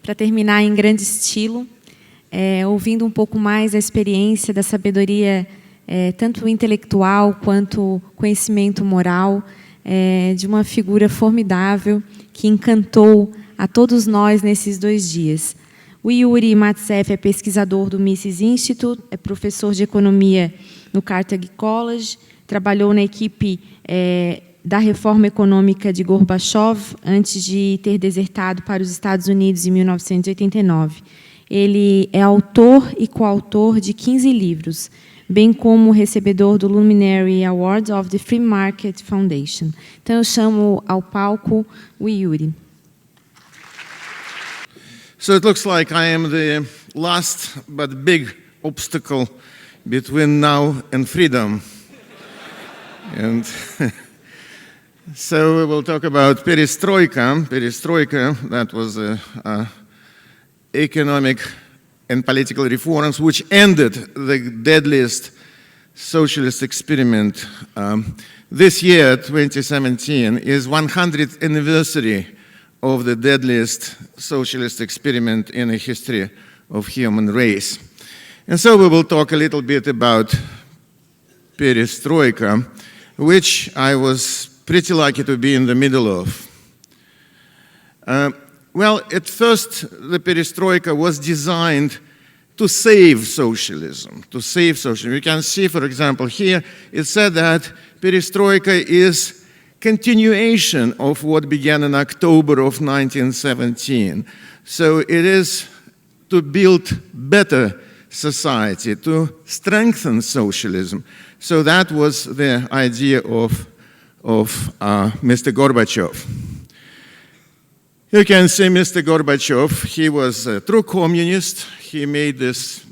para terminar em grande estilo, ouvindo um pouco mais da experiência, da sabedoria, tanto intelectual quanto conhecimento moral, de uma figura formidável que encantou a todos nós nesses 2 dias. O Yuri Maltsev é pesquisador do Mises Institute, é professor de economia no Carnegie College, trabalhou na equipe da reforma econômica de Gorbachev, antes de ter desertado para os Estados Unidos em 1989. Ele é autor e coautor de 15 livros, bem como recebedor do Luminary Award of the Free Market Foundation. Então, eu chamo ao palco o Yuri. So it looks like I am the last but big obstacle between now and freedom. And so we will talk about Perestroika. Perestroika, that was economic and political reforms which ended the deadliest socialist experiment. This year, 2017, is 100th anniversary of the deadliest socialist experiment in the history of human race. And so we will talk a little bit about Perestroika, which I was pretty lucky to be in the middle of. Well, at first, the Perestroika was designed to save socialism, to save socialism. You can see, for example, here, it said that Perestroika is continuation of what began in October of 1917. So it is to build better society, to strengthen socialism. So that was the idea of Mr. Gorbachev. You can see Mr. Gorbachev, he was a true communist. He made this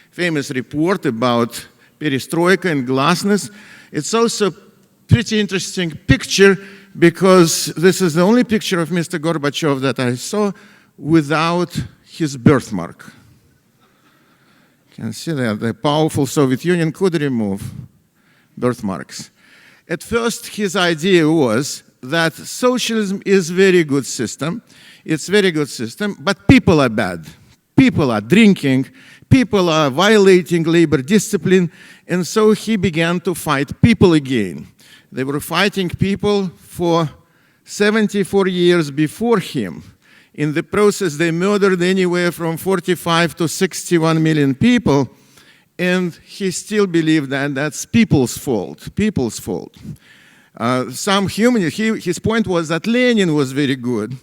famous report about perestroika and glasnost. It's also pretty interesting picture because this is the only picture of Mr. Gorbachev that I saw without his birthmark. You can see that the powerful Soviet Union could remove birthmarks. At first, his idea was that socialism is a very good system. It's a very good system, but people are bad. People are drinking, people are violating labor discipline, and so he began to fight people again. They were fighting people for 74 years before him. In the process, they murdered anywhere from 45 to 61 million people, and he still believed that that's people's fault, people's fault. His point was that Lenin was very good.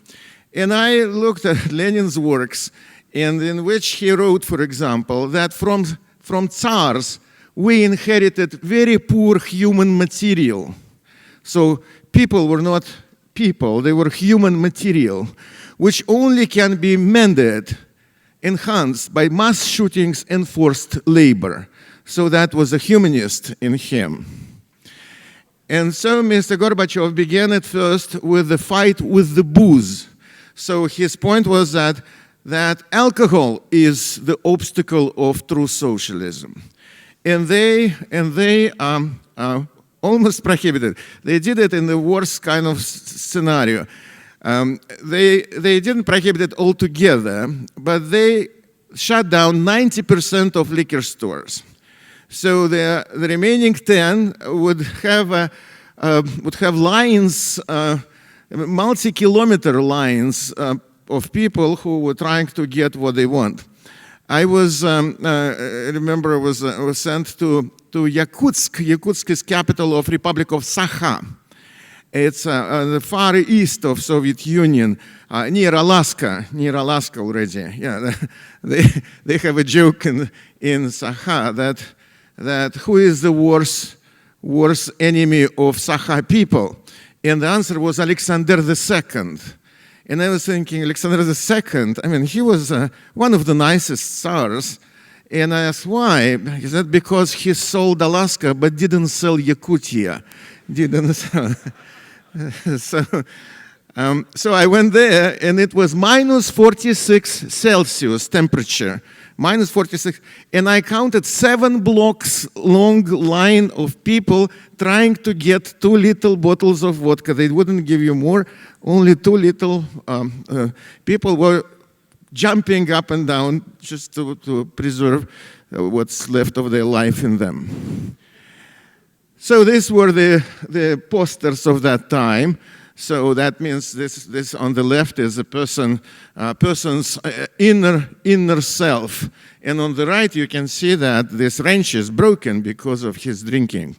And I looked at Lenin's works, and in which he wrote, for example, that from Tsars, we inherited very poor human material. So people were not people, they were human material, which only can be mended, enhanced by mass shootings and forced labor. So that was a humanist in him. And so Mr. Gorbachev began at first with the fight with the booze. So his point was that alcohol is the obstacle of true socialism. And they almost prohibited. They did it in the worst kind of scenario. They didn't prohibit it altogether, but they shut down 90% of liquor stores. So the remaining 10 would have lines, multi-kilometer lines of people who were trying to get what they want. I was, remember, was sent to Yakutsk. Yakutsk is capital of Republic of Sakha. It's the far east of Soviet Union, near Alaska already. Yeah, they have a joke in Sakha that who is the worst enemy of Sakha people? And the answer was Alexander II. And I was thinking, Alexander II, I mean, he was one of the nicest tsars. And I asked why. He said, because he sold Alaska but didn't sell Yakutia. Didn't sell. So I went there, and it was minus 46 Celsius temperature. Minus 46. And I counted 7 blocks long line of people trying to get 2 little bottles of vodka. They wouldn't give you more. Only 2 little people were jumping up and down just to preserve what's left of their life in them. So these were the posters of that time. So that means this on the left is a person's inner self. And on the right, you can see that this wrench is broken because of his drinking.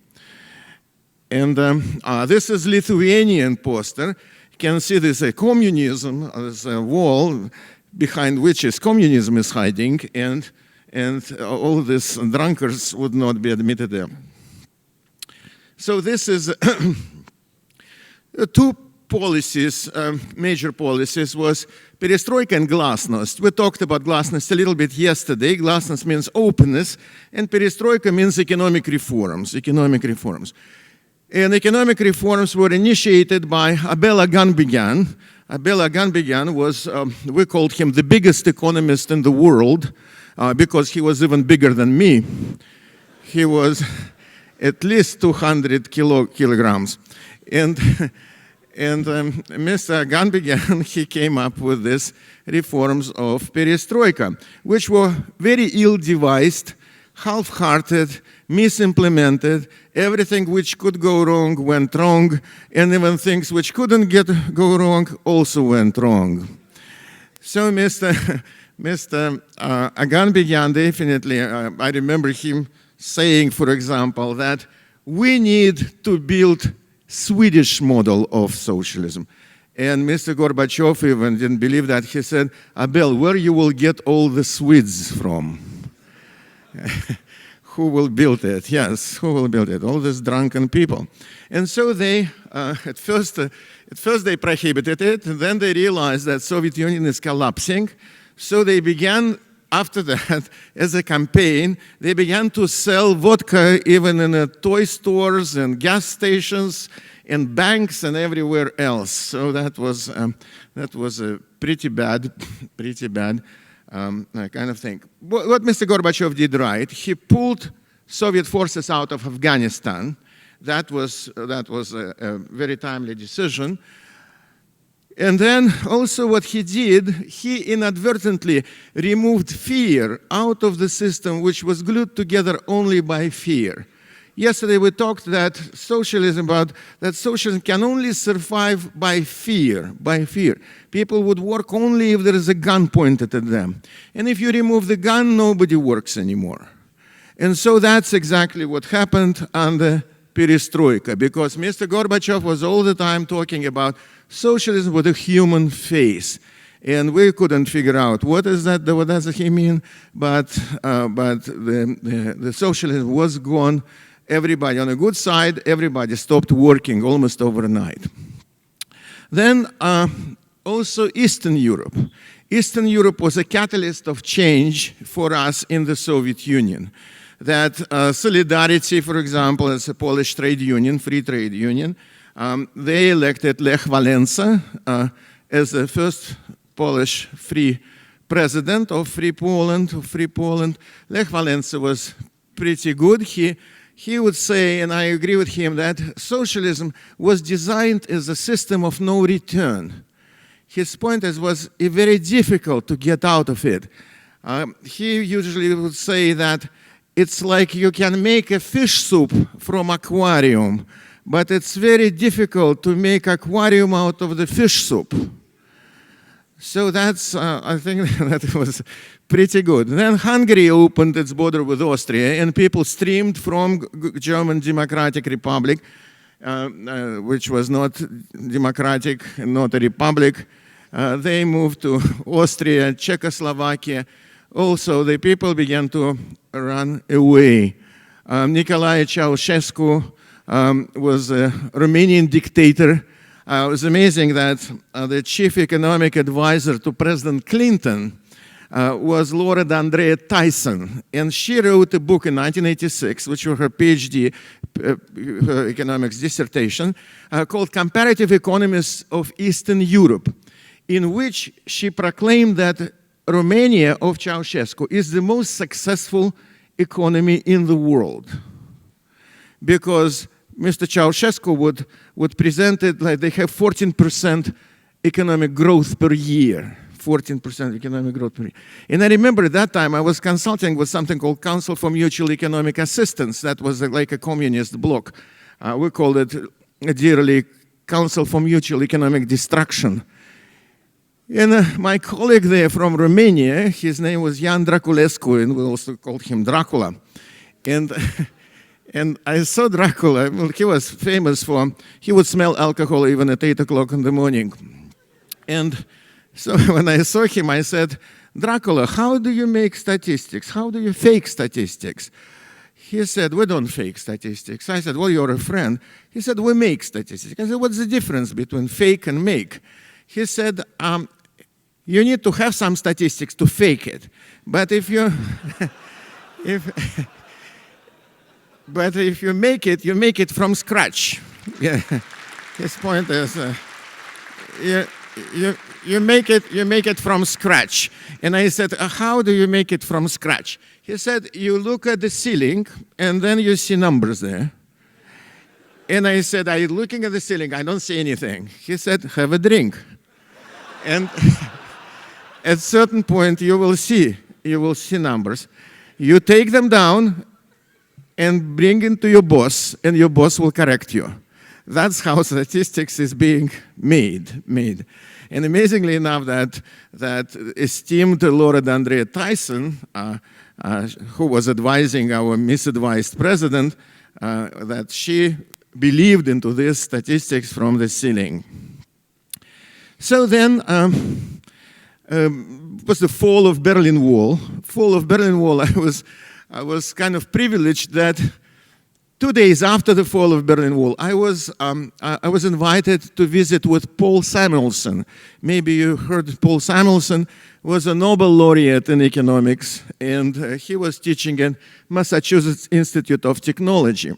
And this is Lithuanian poster. You can see this communism, there's a wall behind which communism is hiding, and all these drunkards would not be admitted there. So this is two policies, major policies, was Perestroika and glasnost. We talked about glasnost a little bit yesterday. Glasnost means openness, and Perestroika means economic reforms. And economic reforms were initiated by Abel Aganbegyan. Abel Aganbegyan was, we called him the biggest economist in the world because he was even bigger than me. He was at least 200 kilograms. And Mr. Aganbegyan, he came up with these reforms of Perestroika, which were very ill-devised, half-hearted, misimplemented. Everything which could go wrong went wrong, and even things which couldn't go wrong also went wrong. So Mr. Aganbegyan definitely, I remember him saying, for example, that we need to build Swedish model of socialism. And Mr. Gorbachev even didn't believe that. He said, Abel, where you will get all the Swedes from? Who will build it? Yes, who will build it? All these drunken people. And so they, at first they prohibited it, and then they realized that Soviet Union is collapsing. So they began, after that, as a campaign, they began to sell vodka even in toy stores and gas stations and banks and everywhere else. So that was a pretty bad kind of thing. What Mr. Gorbachev did right, he pulled Soviet forces out of Afghanistan. That was a very timely decision. And then also what he did, he inadvertently removed fear out of the system, which was glued together only by fear. Yesterday we talked that socialism can only survive by fear, People would work only if there is a gun pointed at them. And if you remove the gun, nobody works anymore. And so that's exactly what happened under Perestroika, because Mr. Gorbachev was all the time talking about socialism with a human face. And we couldn't figure out what does he mean, but the socialism was gone. Everybody on the good side, everybody stopped working almost overnight. Then also Eastern Europe. Eastern Europe was a catalyst of change for us in the Soviet Union. That Solidarity, for example, as a Polish trade union, free trade union, they elected Lech Wałęsa as the first Polish free president of Free Poland. Lech Wałęsa was pretty good. He would say, and I agree with him, that socialism was designed as a system of no return. His point was very difficult to get out of it. He usually would say that it's like you can make a fish soup from aquarium, but it's very difficult to make aquarium out of the fish soup. So that's, I think that was pretty good. Then Hungary opened its border with Austria, and people streamed from German Democratic Republic, which was not democratic, not a republic. They moved to Austria, Czechoslovakia. Also, the people began to run away. Nicolae Ceausescu was a Romanian dictator. It was amazing that the chief economic advisor to President Clinton was Laura D'Andrea Tyson, and she wrote a book in 1986, which was her PhD, her economics dissertation, called Comparative Economists of Eastern Europe, in which she proclaimed that Romania of Ceausescu is the most successful economy in the world, because Mr. Ceausescu would present it like they have 14% economic growth per year. 14% economic growth per year. And I remember at that time I was consulting with something called Council for Mutual Economic Assistance. That was like a communist bloc. We called it dearly Council for Mutual Economic Destruction. And my colleague there from Romania, his name was Jan Draculescu, and we also called him Dracula. And I saw Dracula. Well, he was famous for, he would smell alcohol even at 8 o'clock in the morning. And so when I saw him, I said, Dracula, how do you make statistics? How do you fake statistics? He said, we don't fake statistics. I said, well, you're a friend. He said, we make statistics. I said, what's the difference between fake and make? He said, you need to have some statistics to fake it. But if you, but if you make it from scratch. Yeah. His point is, you make it from scratch. And I said, how do you make it from scratch? He said, you look at the ceiling, and then you see numbers there. And I said, I'm looking at the ceiling, I don't see anything. He said, have a drink. And at a certain point, you will see numbers. You take them down and bring it to your boss, and your boss will correct you. That's how statistics is being made. And amazingly enough, that esteemed Laura D'Andrea Tyson, who was advising our misadvised president, that she believed into this statistics from the ceiling. So then was the fall of Berlin Wall. Fall of Berlin Wall, I was kind of privileged that 2 days after the fall of Berlin Wall, I was invited to visit with Paul Samuelson. Maybe you heard Paul Samuelson was a Nobel laureate in economics, and he was teaching at Massachusetts Institute of Technology.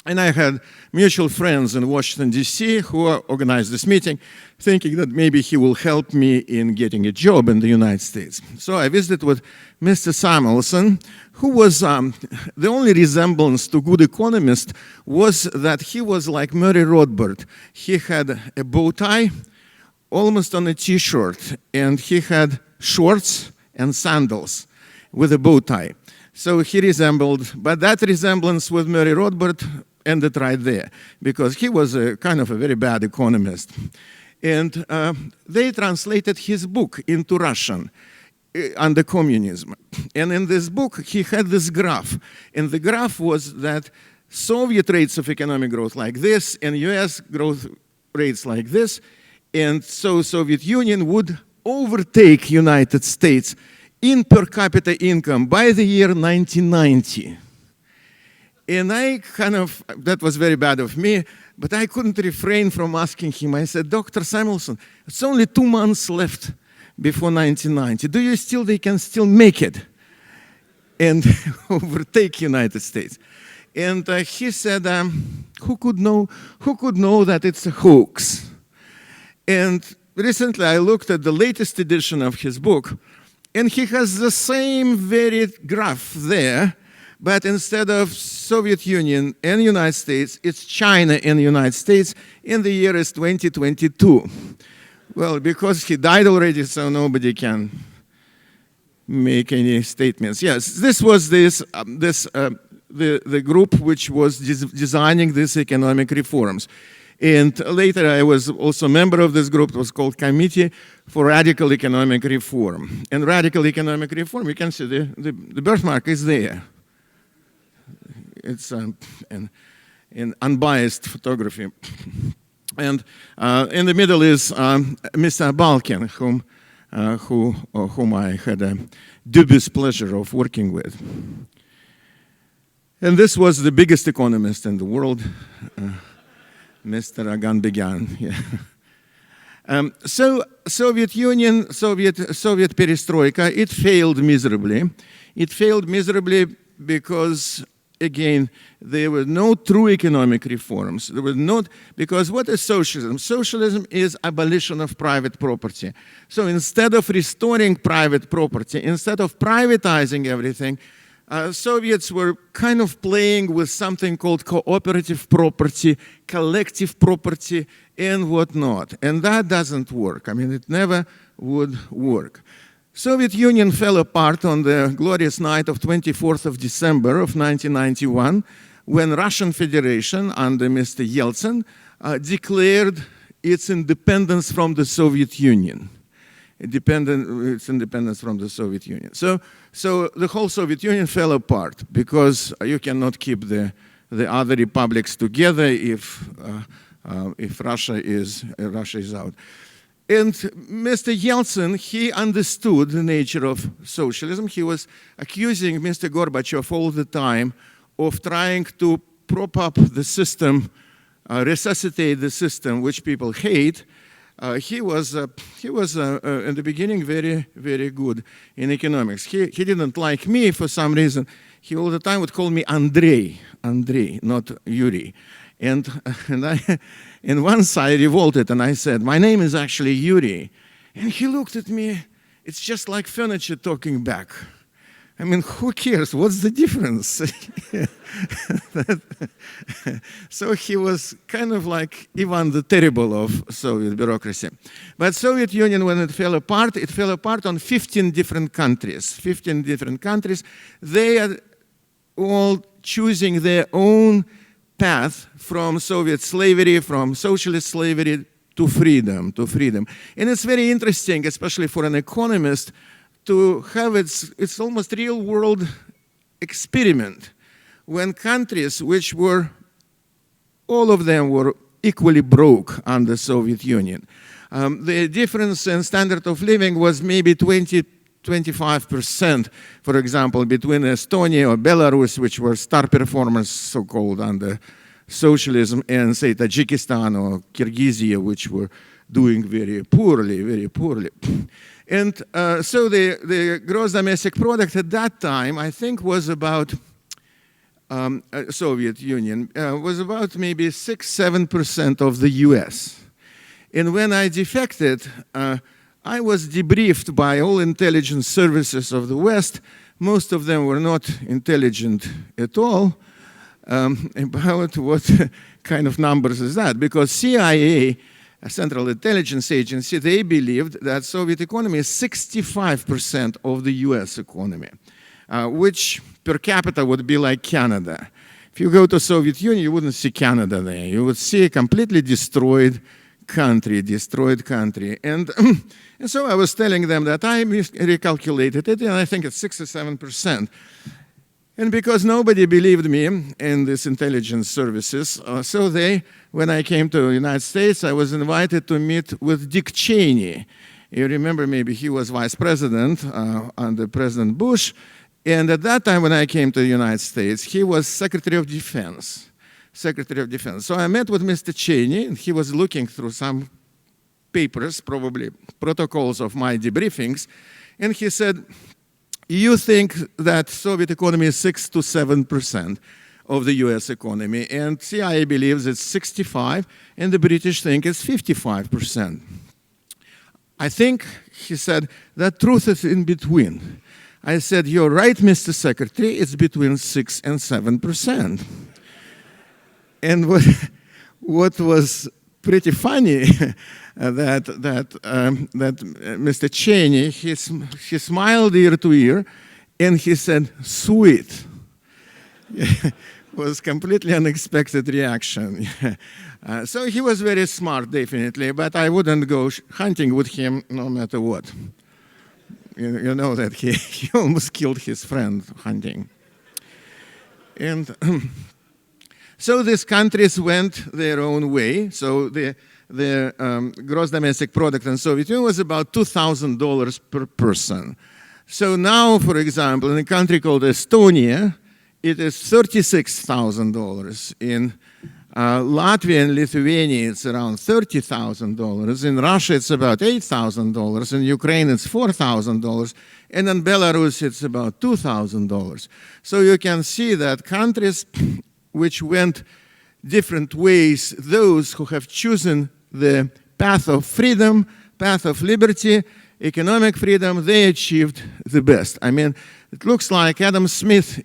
And I had mutual friends in Washington, D.C. who organized this meeting, thinking that maybe he will help me in getting a job in the United States. So I visited with Mr. Samuelson, who was the only resemblance to good economist was that he was like Murray Rothbard. He had a bow tie, almost on a T-shirt, and he had shorts and sandals with a bow tie. So he resembled, but that resemblance with Murray Rothbard ended right there, because he was a kind of a very bad economist. And they translated his book into Russian under communism. And in this book, he had this graph. And the graph was that Soviet rates of economic growth like this, and US growth rates like this, and so Soviet Union would overtake United States in per capita income by the year 1990. And I that was very bad of me, but I couldn't refrain from asking him. I said, Dr. Samuelson, it's only 2 months left before 1990. Do you they can still make it and overtake United States? And he said, who could know that it's a hoax? And recently I looked at the latest edition of his book, and he has the same very graph there, but instead of Soviet Union and United States, it's China and the United States, and the year is 2022. Well, because he died already, so nobody can make any statements. Yes, this was the group which was designing these economic reforms. And later I was also a member of this group. It was called Committee for Radical Economic Reform. And radical economic reform, you can see the birthmark is there. It's an unbiased photography. And in the middle is Mr. Balkin, whom I had a dubious pleasure of working with. And this was the biggest economist in the world, Mr. Aganbegyan. Yeah. So Soviet Union, Soviet Perestroika, it failed miserably. It failed miserably because, again, there were no true economic reforms. There was not, because what is socialism? Socialism is abolition of private property. So instead of restoring private property, instead of privatizing everything, Soviets were kind of playing with something called cooperative property, collective property, and whatnot. And that doesn't work. I mean, it never would work. Soviet Union fell apart on the glorious night of 24th of December of 1991, when Russian Federation, under Mr. Yeltsin, declared its independence from the Soviet Union. Its independence from the Soviet Union. So the whole Soviet Union fell apart because you cannot keep the other republics together if Russia is out. And Mr. Yeltsin, he understood the nature of socialism. He was accusing Mr. Gorbachev all the time of trying to prop up the system, resuscitate the system which people hate. He was in the beginning very, very good in economics. He didn't like me for some reason. He all the time would call me Andrei, not Yuri. And once I revolted and I said, my name is actually Yuri. And he looked at me, it's just like furniture talking back. I mean, who cares? What's the difference? So he was kind of like Ivan the Terrible of Soviet bureaucracy. But Soviet Union, when it fell apart on 15 different countries. 15 different countries. They are all choosing their own path from Soviet slavery, from socialist slavery to freedom, And it's very interesting, especially for an economist, to have it's almost real-world experiment when countries which were, all of them were equally broke under Soviet Union. The difference in standard of living was maybe 25%, for example, between Estonia or Belarus, which were star performers, so-called, under socialism, and, say, Tajikistan or Kyrgyzia, which were doing very poorly, very poorly. And so the gross domestic product at that time, I think, was about, Soviet Union, was about maybe 6-7% of the US. And when I defected, I was debriefed by all intelligence services of the West. Most of them were not intelligent at all about what kind of numbers is that. Because CIA, a Central Intelligence Agency, they believed that Soviet economy is 65% of the US economy, which per capita would be like Canada. If you go to Soviet Union, you wouldn't see Canada there. You would see a completely destroyed country. And so I was telling them that I recalculated it, and I think it's 6 or 7%. And because nobody believed me in these intelligence services, so when I came to the United States, I was invited to meet with Dick Cheney. You remember, maybe he was vice president under President Bush. And at that time, when I came to the United States, he was Secretary of Defense. So I met with Mr. Cheney, and he was looking through some papers, probably protocols of my debriefings, and he said, you think that Soviet economy is 6 to 7% of the US economy, and CIA believes it's 65, and the British think it's 55%. I think, he said, that truth is in between. I said, you're right, Mr. Secretary, it's between 6 and 7%. And what was pretty funny, that Mr. Cheney, he smiled ear to ear, and he said, sweet. Was completely unexpected reaction. So he was very smart, definitely, but I wouldn't go hunting with him no matter what. You know that he almost killed his friend hunting. And so these countries went their own way. So the gross domestic product in Soviet Union was about $2,000 per person. So now, for example, in a country called Estonia, it is $36,000. In Latvia and Lithuania, it's around $30,000. In Russia, it's about $8,000. In Ukraine, it's $4,000. And in Belarus, it's about $2,000. So you can see that countries which went different ways, those who have chosen the path of freedom, path of liberty, economic freedom, they achieved the best. I mean, it looks like Adam Smith,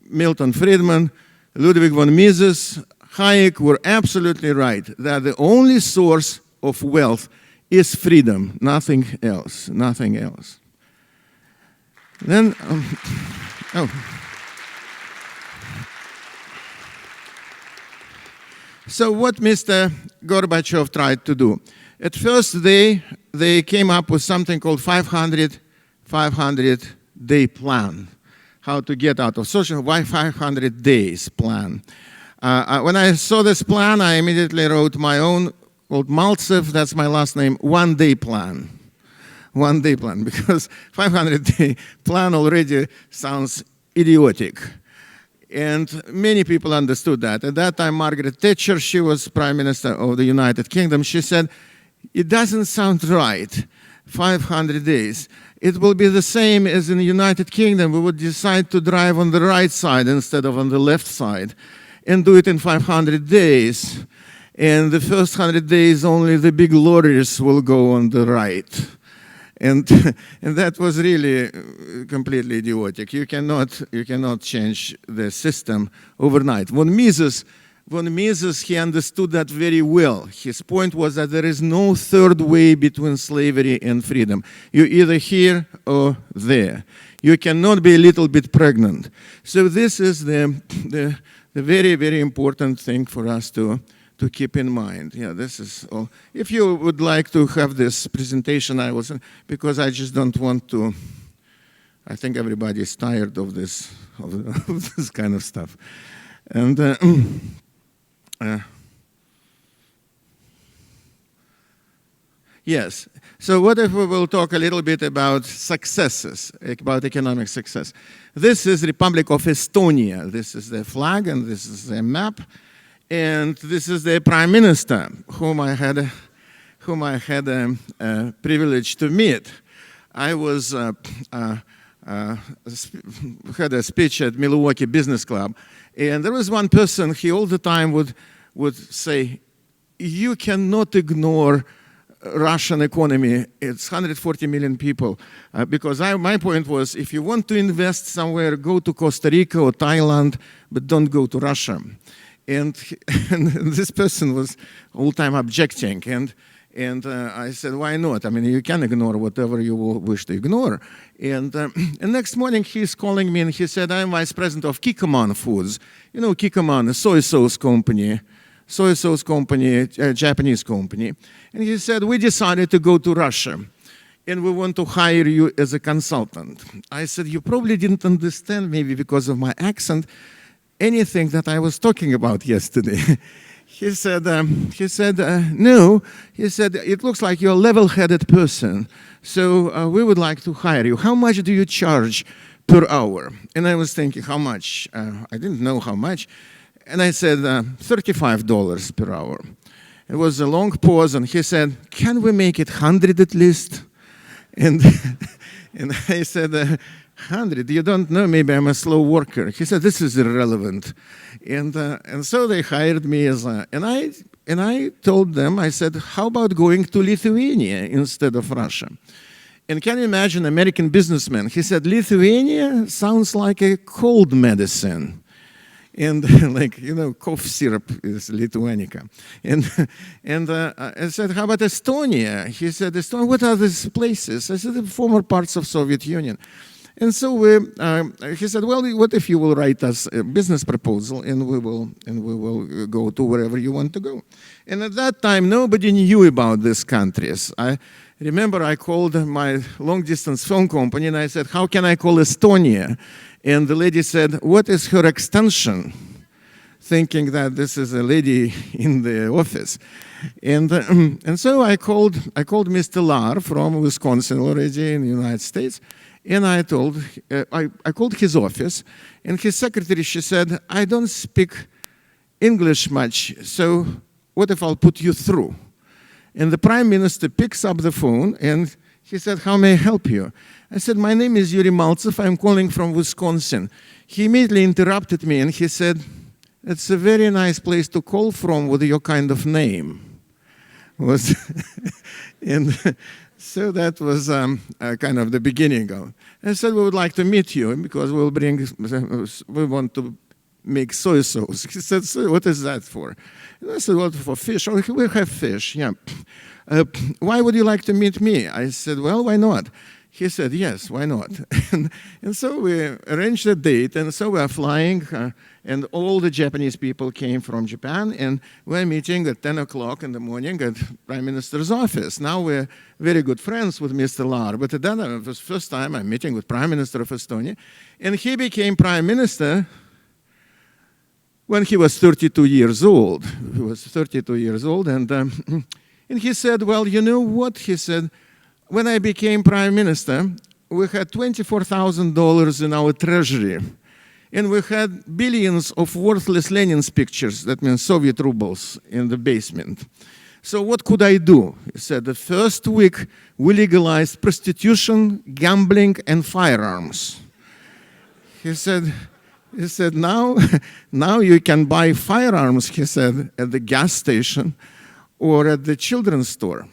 Milton Friedman, Ludwig von Mises, Hayek were absolutely right that the only source of wealth is freedom, nothing else, nothing else. Then, So what Mr. Gorbachev tried to do? At first, they came up with something called 500-day plan, how to get out of social, why 500 days plan. When I saw this plan, I immediately wrote my own, called Maltsev, that's my last name, one-day plan. One-day plan, because 500-day plan already sounds idiotic. And many people understood that. At that time, Margaret Thatcher, she was Prime Minister of the United Kingdom, she said, it doesn't sound right, 500 days. It will be the same as in the United Kingdom. We would decide to drive on the right side instead of on the left side and do it in 500 days. And the first 100 days, only the big lorries will go on the right. And that was really completely idiotic. You cannot change the system overnight. Von Mises, he understood that very well. His point was that there is no third way between slavery and freedom. You're either here or there. You cannot be a little bit pregnant. So this is the very, very important thing for us to keep in mind. Yeah, this is all. If you would like to have this presentation, because I just don't want to, I think everybody is tired of this kind of stuff. And yes, so what if we will talk a little bit about successes, about economic success. This is Republic of Estonia. This is the flag and this is the map. And this is the Prime Minister whom I had a privilege to meet. I was had a speech at Milwaukee Business Club, and there was one person, he all the time would say, you cannot ignore Russian economy. It's 140 million people. Because my point was, if you want to invest somewhere, go to Costa Rica or Thailand, but don't go to Russia. And this person was all time objecting, and I said, why not? I mean, you can ignore whatever you wish to ignore. And next morning he's calling me and he said, I'm vice president of Kikkoman Foods. You know, Kikkoman, a soy sauce company, a Japanese company. And he said, we decided to go to Russia and we want to hire you as a consultant. I said, you probably didn't understand, maybe because of my accent, anything that I was talking about yesterday. He said, no. He said, it looks like you're a level-headed person, so we would like to hire you. How much do you charge per hour? And I was thinking, how much? I didn't know how much. And I said, $35 per hour. It was a long pause, and he said, can we make it 100 at least? And I said, 100, you don't know, maybe I'm a slow worker. He said, this is irrelevant. And so they hired me and I told them, I said, how about going to Lithuania instead of Russia? And can you imagine American businessman? He said, Lithuania sounds like a cold medicine. And like, you know, cough syrup is Lituanica. And I said, how about Estonia? He said, Estonia, what are these places? I said, the former parts of Soviet Union. And so he said, well, what if you will write us a business proposal and we will go to wherever you want to go. And at that time, nobody knew about these countries. I remember I called my long-distance phone company and I said, how can I call Estonia? And the lady said, what is her extension? Thinking that this is a lady in the office. And so I called Mr. Lahr from Wisconsin already in the United States. And I called his office, and his secretary, she said, I don't speak English much, so what if I'll put you through? And the Prime Minister picks up the phone, and he said, how may I help you? I said, my name is Yuri Maltsev, I'm calling from Wisconsin. He immediately interrupted me, and he said, it's a very nice place to call from with your kind of name. So that was kind of the beginning of it. I said, we would like to meet you because we want to make soy sauce. He said, so what is that for? And I said, well, for fish. Oh, we have fish, yeah. Why would you like to meet me? I said, well, why not? He said, yes, why not? and so we arranged a date, and so we are flying, and all the Japanese people came from Japan, and we're meeting at 10 o'clock in the morning at Prime Minister's office. Now we're very good friends with Mr. Lahr, but then it was the first time I'm meeting with Prime Minister of Estonia, and he became Prime Minister when he was 32 years old. He was 32 years old, and he said, well, you know what? He said, when I became Prime Minister, we had $24,000 in our treasury, and we had billions of worthless Lenin's pictures, that means Soviet rubles, in the basement. So what could I do? He said, the first week we legalized prostitution, gambling, and firearms. He said, now you can buy firearms, he said, at the gas station or at the children's store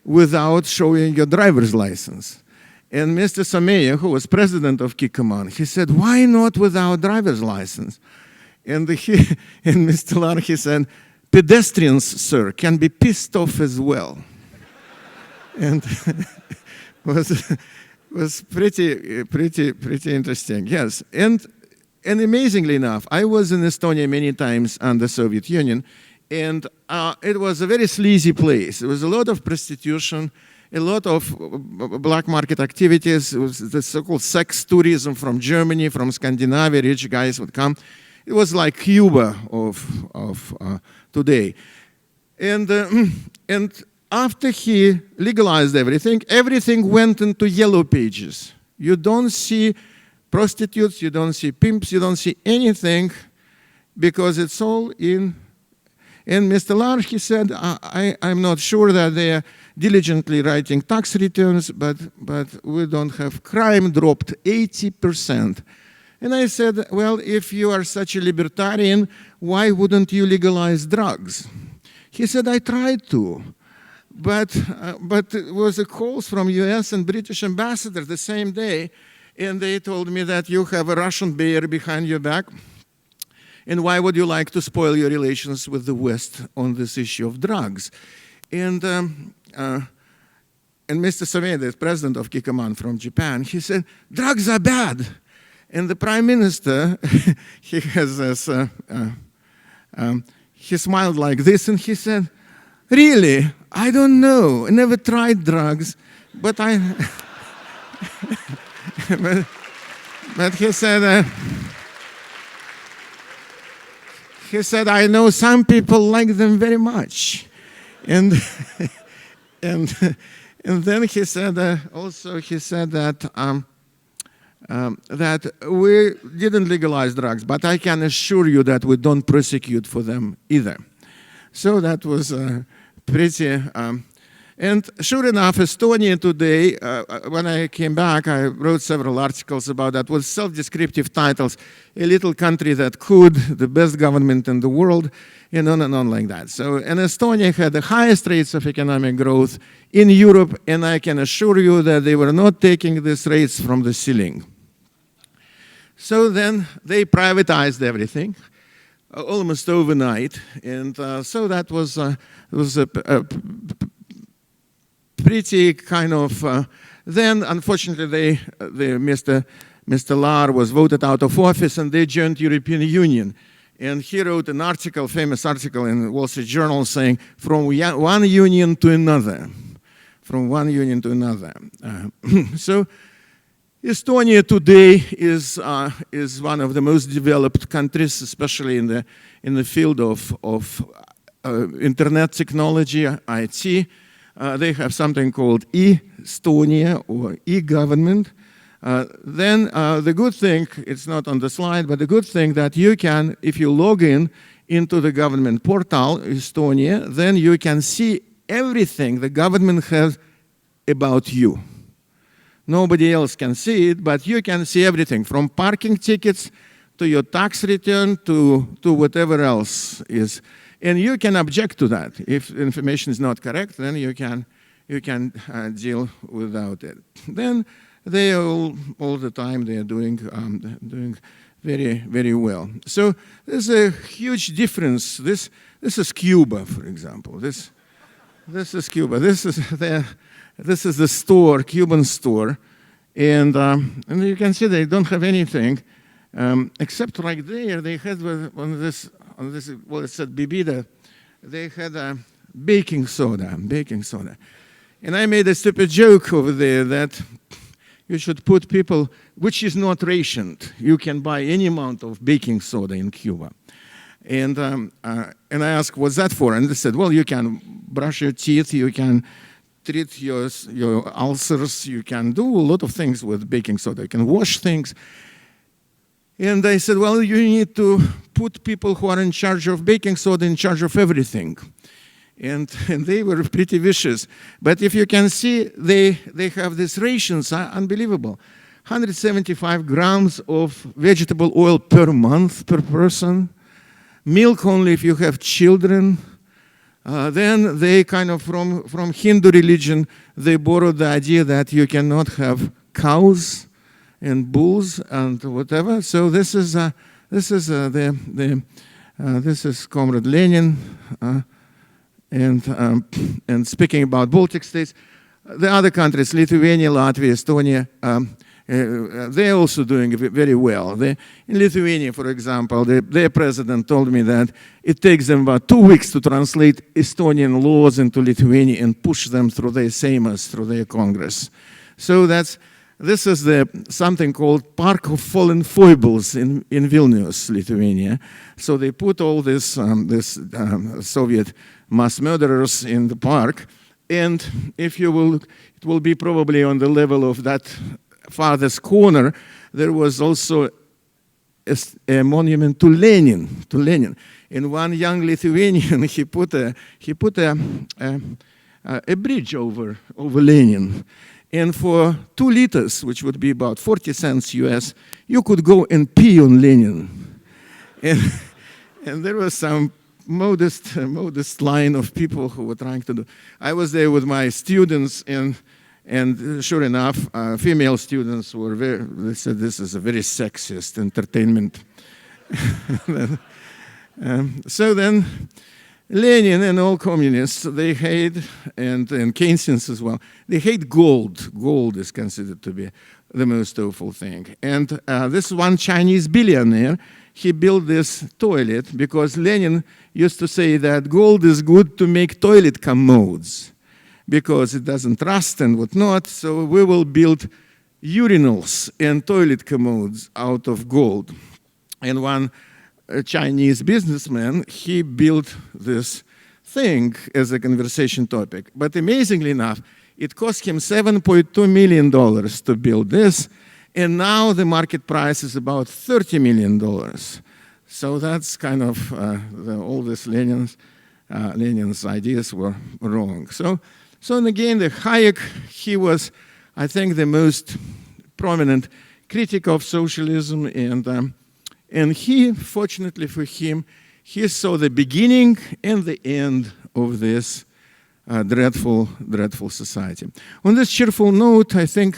without showing your driver's license. And Mr. Sameya, who was president of Kikkoman, he said, why not without driver's license? And Mr. Lahr, he said, pedestrians, sir, can be pissed off as well. And was pretty interesting, yes. And amazingly enough, I was in Estonia many times under the Soviet Union, and it was a very sleazy place. There was a lot of prostitution, a lot of black market activities. It was the so-called sex tourism from Germany, from Scandinavia. Rich guys would come. It was like Cuba of today. And after he legalized everything went into yellow pages. You don't see prostitutes, you don't see pimps, you don't see anything because it's all in. And Mr. Lahr, he said, I'm not sure that they are diligently writing tax returns, but we don't have crime dropped 80%. And I said, well, if you are such a libertarian, why wouldn't you legalize drugs? He said, I tried to, but it was a calls from US and British ambassador the same day, and they told me that you have a Russian bear behind your back. And why would you like to spoil your relations with the West on this issue of drugs? And Mr. Sameya, the president of Kikkoman from Japan, he said, drugs are bad. And the prime minister, he has this, he smiled like this, and he said, really, I don't know. I never tried drugs, but but he said, I know some people like them very much. And then he said, that we didn't legalize drugs, but I can assure you that we don't prosecute for them either. So that was pretty, and sure enough, Estonia today, when I came back, I wrote several articles about that with self-descriptive titles, a little country that could, the best government in the world, and on like that. So, and Estonia had the highest rates of economic growth in Europe, and I can assure you that they were not taking these rates from the ceiling. So then they privatized everything, almost overnight, and so that was a pretty kind of, then unfortunately Mr. Lahr was voted out of office and they joined European Union. And he wrote an article, famous article in the Wall Street Journal saying, from one union to another, from one union to another. So Estonia today is one of the most developed countries, especially in the field of internet technology, IT. They have something called e-Estonia or e-government. Then the good thing, it's not on the slide, but the good thing that you can, if you log in into the government portal, Estonia, then you can see everything the government has about you. Nobody else can see it, but you can see everything from parking tickets to your tax return to whatever else is. And you can object to that. If information is not correct, then you can deal without it. Then they all the time they are doing very, very well. So there's a huge difference. This is Cuba, for example. This is Cuba. This is the store, Cuban store, and you can see they don't have anything except right there. They had on this well, it said bebida. They had a baking soda, and I made a stupid joke over there that you should put people, which is not rationed. You can buy any amount of baking soda in Cuba. And I asked, what's that for? And they said, well, you can brush your teeth, you can treat your ulcers, you can do a lot of things with baking soda. You can wash things. And I said, well, you need to put people who are in charge of baking soda in charge of everything. And they were pretty vicious. But if you can see, they have these rations, unbelievable. 175 grams of vegetable oil per month per person. Milk only if you have children. Then they kind of, from Hindu religion, they borrowed the idea that you cannot have cows and bulls and whatever. So this is Comrade Lenin. And speaking about Baltic states, the other countries, Lithuania, Latvia, Estonia, they're also doing very well. In Lithuania, for example, their president told me that it takes them about 2 weeks to translate Estonian laws into Lithuanian and push them through their Seimas, through their Congress. So this is something called Park of Fallen Foibles in Vilnius, Lithuania. So they put all this Soviet mass murderers in the park, and if you will, it will be probably on the level of that farthest corner. There was also a monument to Lenin. And one young Lithuanian, he put a bridge over Lenin. And for 2 liters, which would be about 40 cents US, you could go and pee on Lenin. And there was some modest line of people who were trying to do. I was there with my students, and sure enough, female students were they said this is a very sexist entertainment. So then Lenin and all communists, they hate, and Keynesians as well, they hate gold. Gold is considered to be the most awful thing. And this one Chinese billionaire, he built this toilet because Lenin used to say that gold is good to make toilet commodes because it doesn't rust and whatnot, so we will build urinals and toilet commodes out of gold. And one Chinese businessman, he built this thing as a conversation topic. But amazingly enough, it cost him $7.2 million to build this, and now the market price is about $30 million. So that's kind of all this Lenin's ideas were wrong. So and again, the Hayek, he was, I think, the most prominent critic of socialism, and he, fortunately for him, he saw the beginning and the end of this dreadful society. On this cheerful note, I think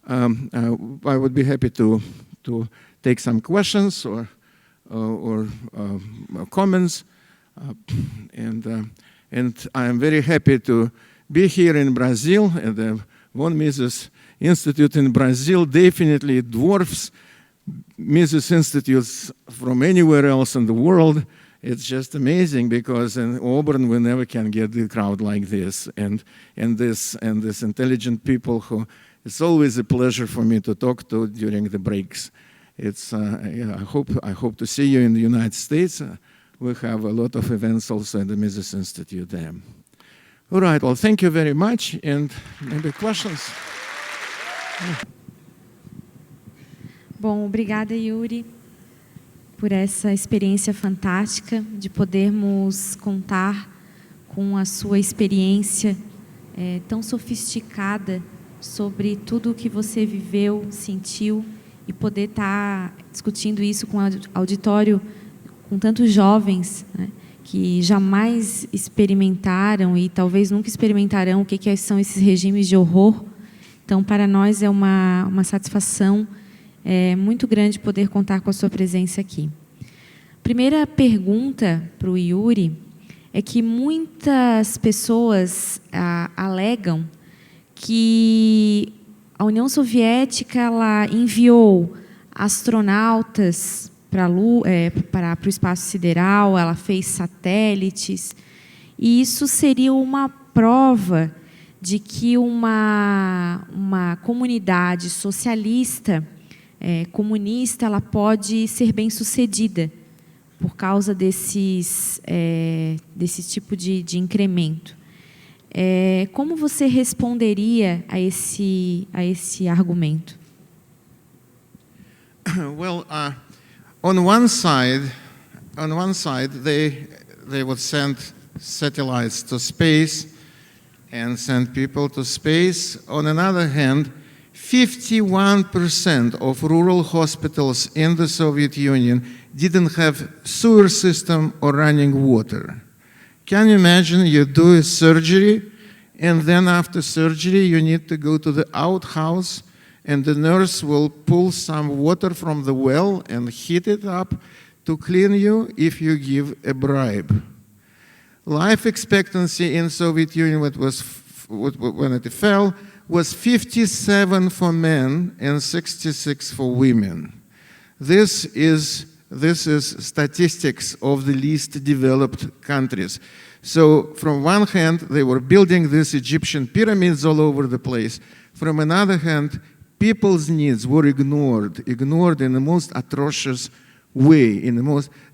I would be happy to take some questions or comments, and I am very happy to be here in Brazil, and the Von Mises Institute in Brazil definitely dwarfs Mises Institutes from anywhere else in the world. It's just amazing because in Auburn we never can get the crowd like this, and this intelligent people who it's always a pleasure for me to talk to during the breaks. It's I hope to see you in the United States. We have a lot of events also at the Mises Institute there. All right, well, thank you very much, and maybe questions. Bom, obrigada, Yuri, por essa experiência fantástica de podermos contar com a sua experiência tão sofisticada sobre tudo o que você viveu, sentiu, e poder estar discutindo isso com auditório, com tantos jovens, né, que jamais experimentaram e talvez nunca experimentarão o que são esses regimes de horror. Então, para nós é uma satisfação muito grande poder contar com a sua presença aqui. Primeira pergunta para o Yuri é que muitas pessoas alegam que a União Soviética ela enviou astronautas para o espaço sideral, ela fez satélites, e isso seria uma prova de que uma comunidade socialista, comunista, ela pode ser bem-sucedida por causa desse tipo de incremento. Como você responderia a esse argumento? Well, on one side, they would send satellites to space and send people to space. On another hand, 51% of rural hospitals in the Soviet Union didn't have sewer system or running water. Can you imagine you do a surgery and then after surgery you need to go to the outhouse and the nurse will pull some water from the well and heat it up to clean you if you give a bribe. Life expectancy in Soviet Union when it fell was 57 for men and 66 for women. This is statistics of the least developed countries. So from one hand, they were building these Egyptian pyramids all over the place. From another hand, people's needs were ignored in the most atrocious way.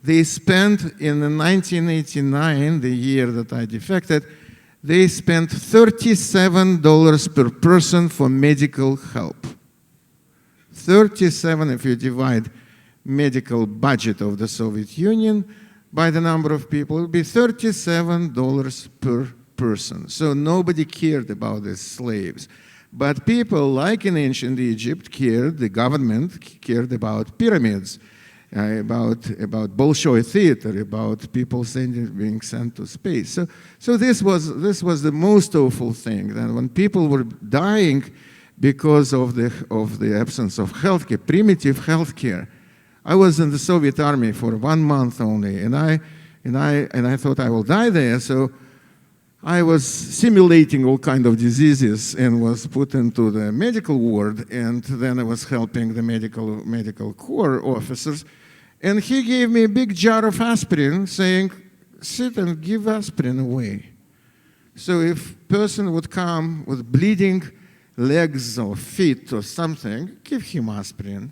They spent in 1989, the year that I defected, they spent $37 per person for medical help. 37, if you divide medical budget of the Soviet Union by the number of people, it would be $37 per person. So nobody cared about the slaves. But people, like in ancient Egypt, the government cared about pyramids, about Bolshoi theater, about people being sent to space. So this was the most awful thing. That when people were dying because of the absence of healthcare, primitive healthcare. I was in the Soviet army for 1 month only, and I thought I will die there. So I was simulating all kind of diseases and was put into the medical ward, and then I was helping the medical corps officers. And he gave me a big jar of aspirin, saying, sit and give aspirin away. So if a person would come with bleeding legs or feet or something, give him aspirin.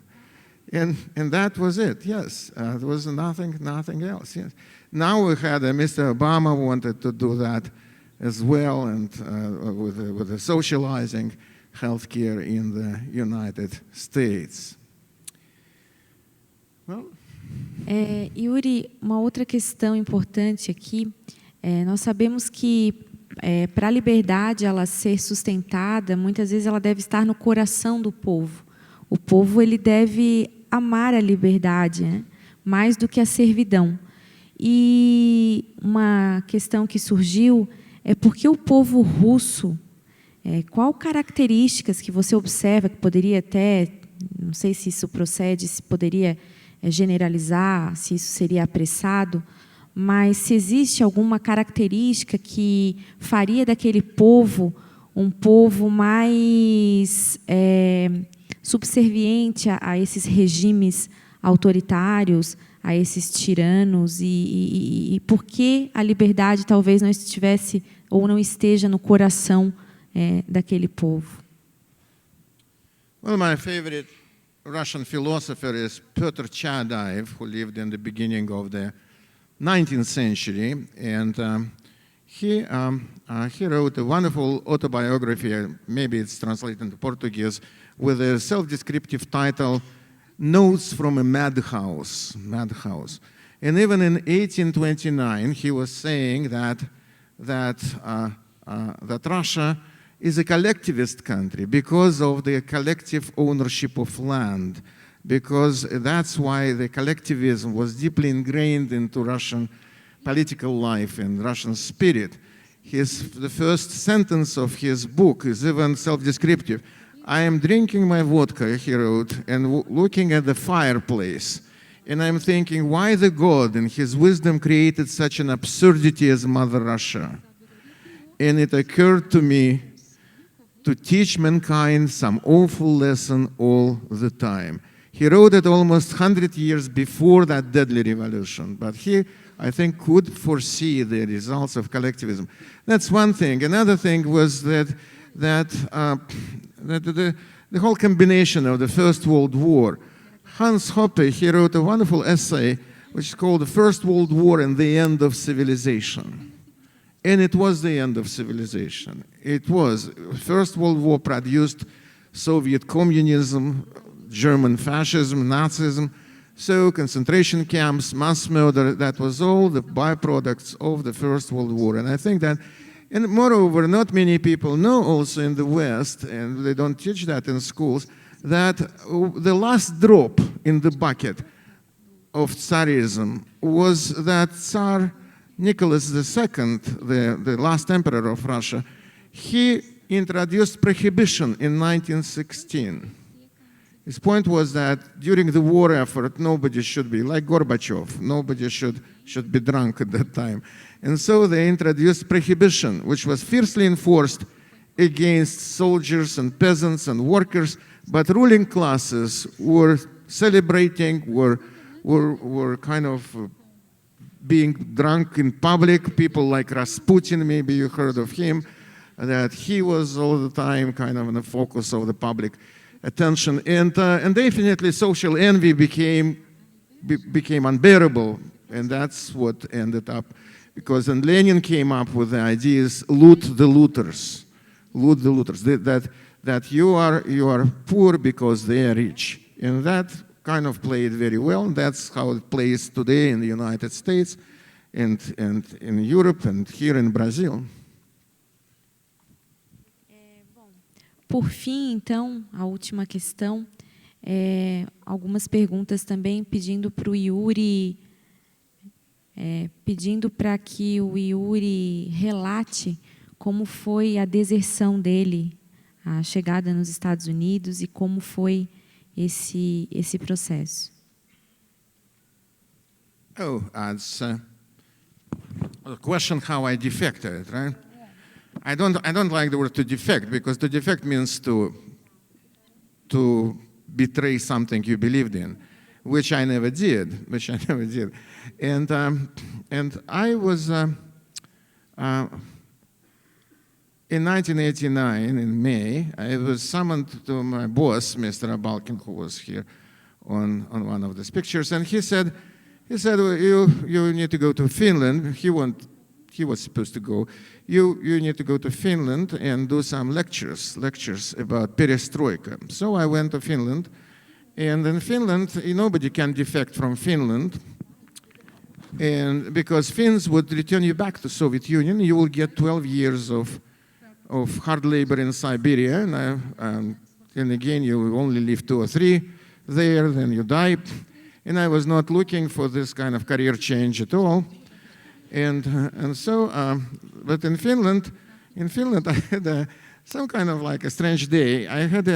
And that was it, yes. There was nothing else, yes. Now we had Mr. Obama wanted to do that as well, and with the socializing healthcare in the United States. Well. Yuri, uma outra questão importante aqui, nós sabemos que para a liberdade ela ser sustentada, muitas vezes ela deve estar no coração do povo. O povo ele deve amar a liberdade, né? Mais do que a servidão. E uma questão que surgiu é porque o povo russo, qual características que você observa que poderia até, não sei se isso procede, se poderia generalizar, se isso seria apressado, mas se existe alguma característica que faria daquele povo um povo mais subserviente a esses regimes autoritários, a esses tiranos, e por que a liberdade talvez não estivesse ou não esteja no coração daquele povo? Well, my favorite Russian philosopher is Pyotr Chadaev, who lived in the beginning of the 19th century, and he wrote a wonderful autobiography, maybe it's translated into Portuguese, with a self-descriptive title, Notes from a Madhouse. And even in 1829, he was saying that Russia is a collectivist country because of the collective ownership of land, because that's why the collectivism was deeply ingrained into Russian political life and Russian spirit. The first sentence of his book is even self-descriptive. I am drinking my vodka, he wrote, and looking at the fireplace. And I'm thinking, why the God in his wisdom created such an absurdity as Mother Russia? And it occurred to me to teach mankind some awful lesson all the time. He wrote it almost 100 years before that deadly revolution, but he, I think, could foresee the results of collectivism. That's one thing. Another thing was that the whole combination of the First World War. Hans Hoppe, he wrote a wonderful essay which is called The First World War and the End of Civilization. And it was the end of civilization. It was. First World War produced Soviet communism, German fascism, Nazism, so concentration camps, mass murder, that was all the byproducts of the First World War. And I think that, and moreover, not many people know also in the West, and they don't teach that in schools, that the last drop in the bucket of Tsarism was that Tsar Nicholas II, the last emperor of Russia, he introduced prohibition in 1916. His point was that during the war effort, nobody should be, like Gorbachev, nobody should be drunk at that time. And so they introduced prohibition, which was fiercely enforced against soldiers and peasants and workers, but ruling classes were celebrating, were kind of being drunk in public. People like Rasputin, maybe you heard of him, that he was all the time kind of in the focus of the public attention. And definitely social envy became unbearable, and that's what ended up, because then Lenin came up with the ideas, loot the looters, that you are poor because they are rich. And that kind of played very well. That's how it plays today in the United States and in Europe and here in Brazil. Por fim, então, a última questão, algumas perguntas também pedindo para o Yuri, pedindo para que o Yuri relate como foi a deserção dele, a chegada nos Estados Unidos e como foi esse processo. Oh, it's a question how I defected, right? I don't like the word to defect, because to defect means to betray something you believed in, which I never did. And I was in 1989, in May, I was summoned to my boss, Mr. Abalkin, who was here on one of these pictures, and he said, well, you need to go to Finland. He was supposed to go. You need to go to Finland and do some lectures about Perestroika. So I went to Finland, and in Finland, nobody can defect from Finland, and because Finns would return you back to Soviet Union, you will get 12 years of hard labor in Siberia, and again, you only live 2 or 3 there, then you die. And I was not looking for this kind of career change at all. And so, but in Finland, I had some kind of like a strange day. I had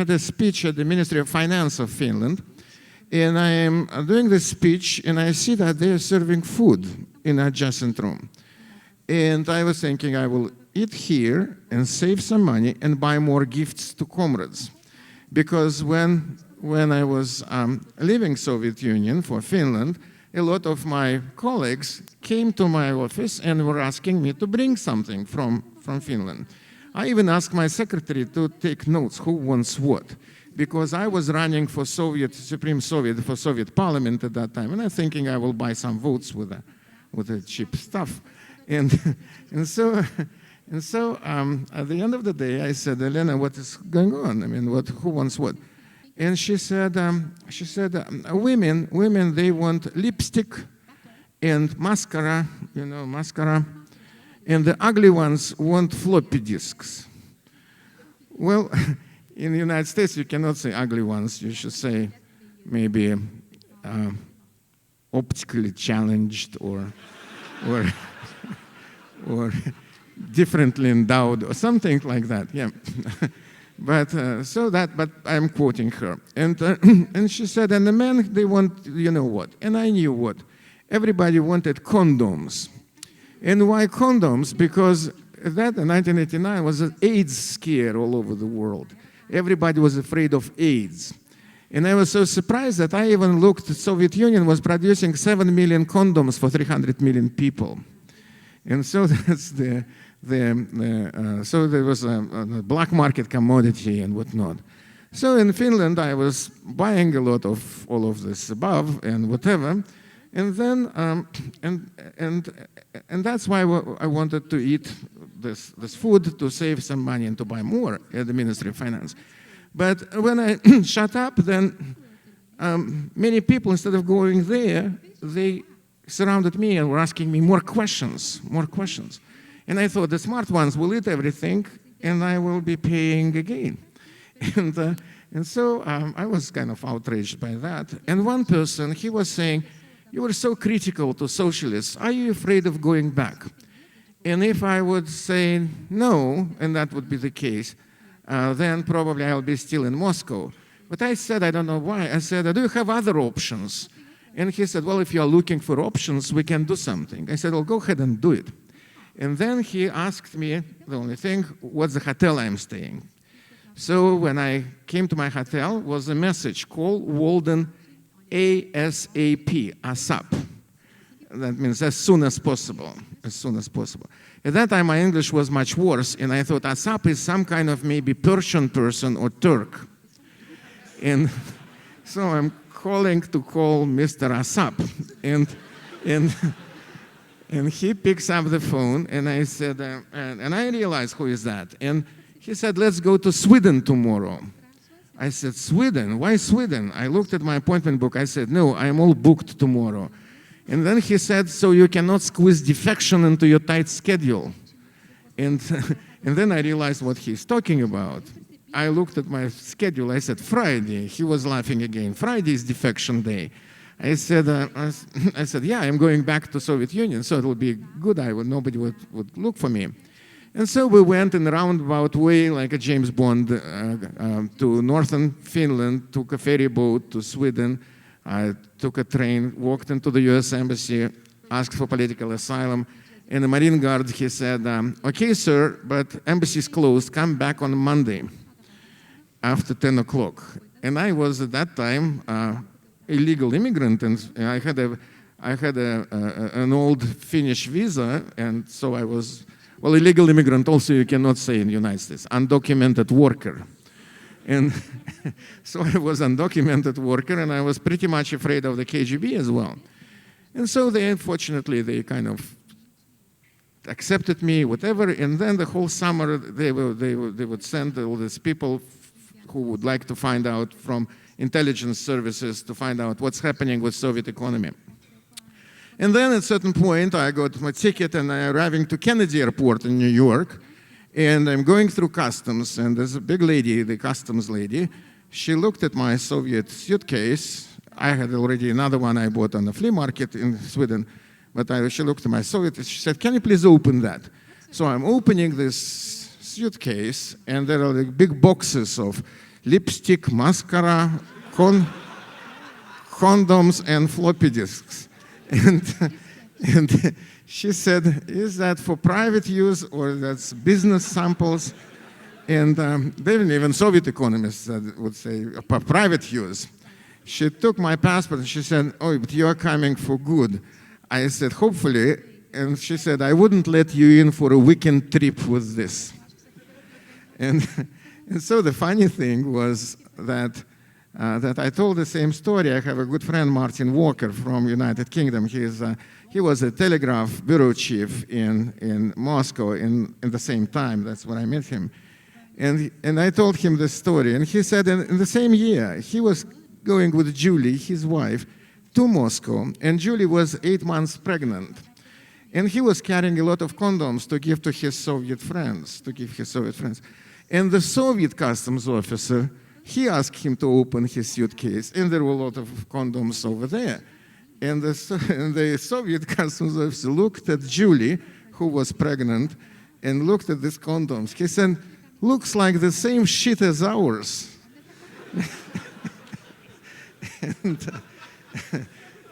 a speech at the Ministry of Finance of Finland, and I am doing this speech, and I see that they are serving food in an adjacent room. And I was thinking I will eat here and save some money and buy more gifts to comrades. Because when I was leaving Soviet Union for Finland, a lot of my colleagues came to my office and were asking me to bring something from Finland. I even asked my secretary to take notes, who wants what, because I was running for Supreme Soviet, for Soviet Parliament at that time, and I'm thinking I will buy some votes with the cheap stuff. And so at the end of the day, I said, Elena, what is going on? I mean, who wants what? And she said, women, they want lipstick and mascara, and the ugly ones want floppy disks. Well, in the United States, you cannot say ugly ones. You should say maybe optically challenged or or differently endowed, or something like that, yeah. But I'm quoting her. And she said, and the men, they want, you know what? And I knew what. Everybody wanted condoms. And why condoms? Because that in 1989 was an AIDS scare all over the world. Everybody was afraid of AIDS. And I was so surprised that I even looked, the Soviet Union was producing 7 million condoms for 300 million people. And so that's so there was a black market commodity and whatnot. So in Finland, I was buying a lot of all of this above and whatever. And then, and that's why I wanted to eat this food to save some money and to buy more at the Ministry of Finance. But when I shut up, then many people, instead of going there, they surrounded me and were asking me more questions. And I thought the smart ones will eat everything, and I will be paying again. And so I was kind of outraged by that. And one person, he was saying, you were so critical to socialists. Are you afraid of going back? And if I would say no, and that would be the case, then probably I'll be still in Moscow. But I said, I don't know why. I said, do you have other options? And he said, well, if you're looking for options, we can do something. I said, well, go ahead and do it. And then he asked me, the only thing, what's the hotel I'm staying? So when I came to my hotel, was a message, call Walden ASAP, ASAP. That means as soon as possible, as soon as possible. At that time, my English was much worse, and I thought ASAP is some kind of maybe Persian person or Turk. And so I'm calling to call Mr. ASAP, and he picks up the phone, and I said, and I realized who is that. And he said, let's go to Sweden tomorrow. I said, Sweden? Why Sweden? I looked at my appointment book. I said, no, I'm all booked tomorrow. And then he said, so you cannot squeeze defection into your tight schedule. And then I realized what he's talking about. I looked at my schedule. I said, Friday. He was laughing again. Friday is defection day. I said, yeah, I'm going back to Soviet Union, so it will be good. Nobody would look for me. And so we went in a roundabout way, like a James Bond, to northern Finland, took a ferry boat to Sweden. I took a train, walked into the US Embassy, asked for political asylum. And the Marine Guard, he said, okay, sir, but embassy is closed. Come back on Monday after 10 o'clock. And I was, at that time, illegal immigrant, and I had an old Finnish visa, and so I was, well, illegal immigrant also you cannot say in the United States, undocumented worker. And so I was undocumented worker, and I was pretty much afraid of the KGB as well. And so unfortunately, they kind of accepted me, whatever, and then the whole summer they would send all these people who would like to find out from intelligence services to find out what's happening with Soviet economy. And then at a certain point, I got my ticket and I'm arriving to Kennedy Airport in New York, and I'm going through customs, and there's a big lady, the customs lady. She looked at my Soviet suitcase. I had already another one I bought on the flea market in Sweden, but she looked at my Soviet, she said, can you please open that? So I'm opening this suitcase, and there are like big boxes of lipstick, mascara, condoms, and floppy disks. And she said, is that for private use or that's business samples? And even Soviet economists would say, for private use. She took my passport and she said, oh, but you're coming for good. I said, hopefully. And she said, I wouldn't let you in for a weekend trip with this. And so the funny thing was that I told the same story. I have a good friend, Martin Walker from United Kingdom. He was a telegraph bureau chief in Moscow in the same time. That's when I met him. And I told him this story. And he said in the same year, he was going with Julie, his wife, to Moscow. And Julie was 8 months pregnant. And he was carrying a lot of condoms to give to his Soviet friends, And the Soviet customs officer, he asked him to open his suitcase, and there were a lot of condoms over there. And the Soviet customs officer looked at Julie, who was pregnant, and looked at these condoms. He said, looks like the same shit as ours.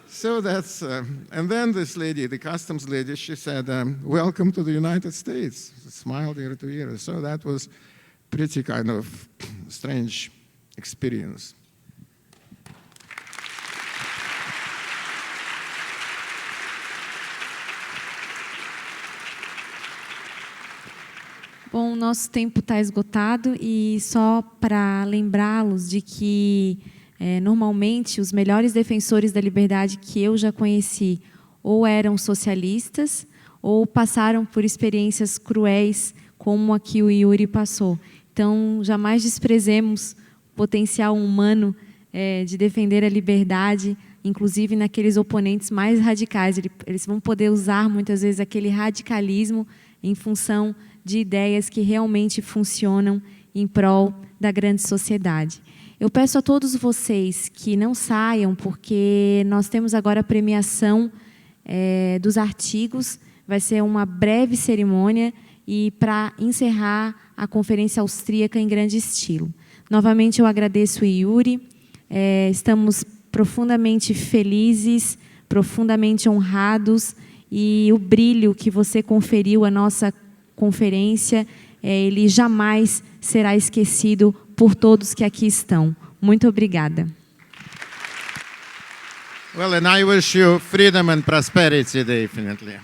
So that's, and then this lady, the customs lady, she said, welcome to the United States. Smiled ear to ear. So that was pretty kind of strange experience. Bom, nosso tempo está esgotado e só para lembrá-los de que, normalmente, os melhores defensores da liberdade que eu já conheci ou eram socialistas ou passaram por experiências cruéis como a que o Yuri passou. Então, jamais desprezemos o potencial humano de defender a liberdade, inclusive naqueles oponentes mais radicais. Eles vão poder usar, muitas vezes, aquele radicalismo em função de ideias que realmente funcionam em prol da grande sociedade. Eu peço a todos vocês que não saiam, porque nós temos agora a premiação dos artigos, vai ser uma breve cerimônia e para encerrar a Conferência Austríaca em grande estilo. Novamente eu agradeço o Yuri, estamos profundamente felizes, profundamente honrados e o brilho que você conferiu à nossa conferência, ele jamais será esquecido por todos que aqui estão. Muito obrigada. Well, and I wish you freedom and prosperity, definitely.